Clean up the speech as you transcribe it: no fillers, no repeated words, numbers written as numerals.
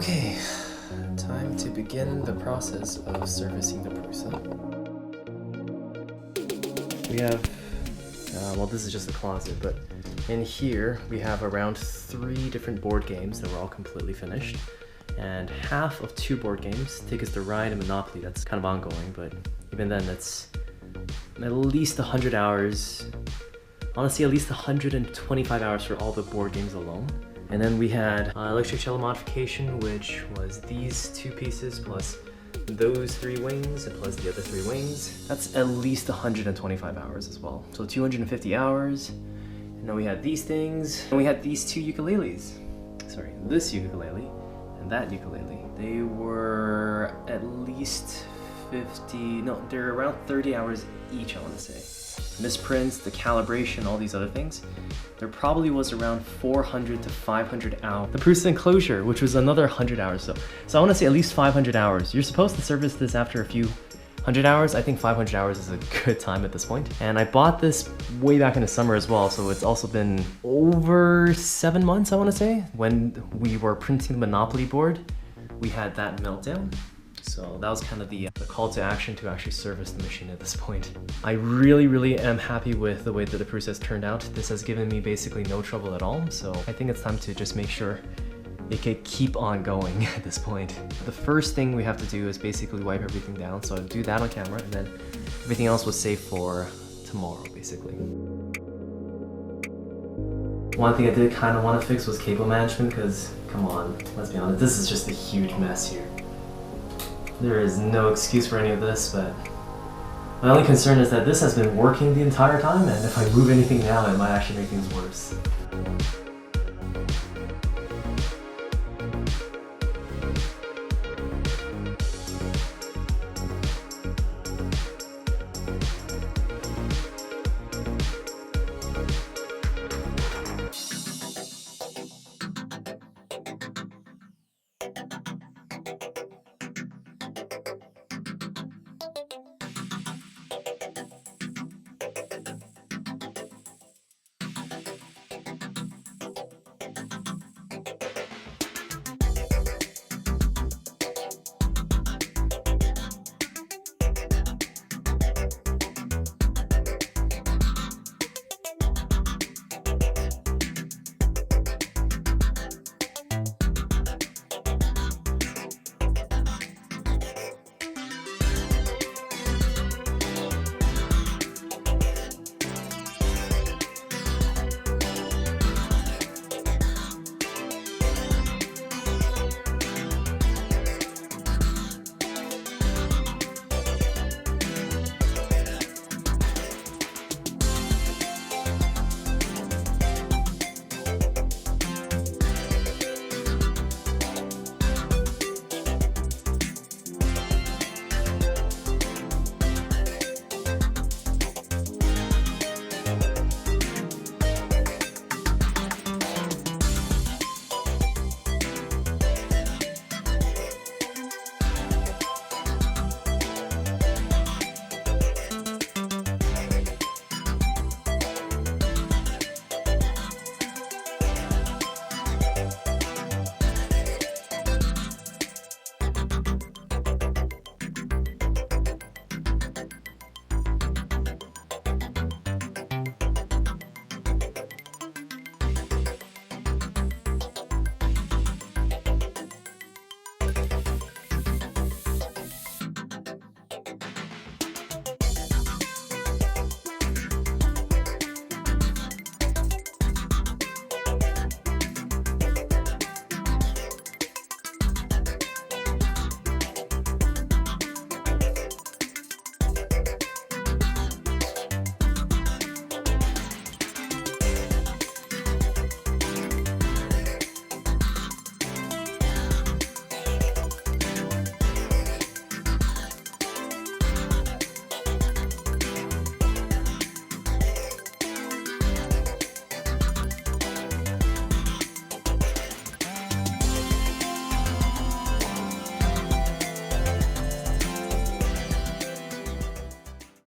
Okay, time to begin the process of servicing the Prusa. We have, well, this is just a closet, but in here we have around 3 different board games that were all completely finished. And half of 2 board games take us to Ride and Monopoly. That's kind of ongoing, but even then that's at least 100 hours. Honestly, at least 125 hours for all the board games alone. And then we had electric cello modification, which was these 2 pieces plus those 3 wings and plus the other 3 wings. That's at least 125 hours as well. So 250 hours. And then we had these things. And we had these 2 ukuleles. Sorry, this ukulele and that ukulele. They were at least 50, no, they're around 30 hours each, I want to say. Misprints, the calibration, all these other things, there probably was around 400 to 500 hours. The Prusa enclosure, which was another 100 hours. So I want to say at least 500 hours. You're supposed to service this after a few 100 hours. I think 500 hours is a good time at this point. And I bought this way back in the summer as well, so it's also been over 7 months, I want to say. When we were printing the Monopoly board, we had that meltdown. So that was kind of the call to action to actually service the machine at this point. I really am happy with the way that the Prusa has turned out. This has given me basically no trouble at all. So I think it's time to just make sure it can keep on going at this point. The first thing we have to do is basically wipe everything down. So I'll do that on camera, and then everything else was saved for tomorrow, basically. One thing I did kind of want to fix was cable management, because come on, let's be honest, this is just a huge mess here. There is no excuse for any of this, but my only concern is that this has been working the entire time, and if I move anything now, it might actually make things worse.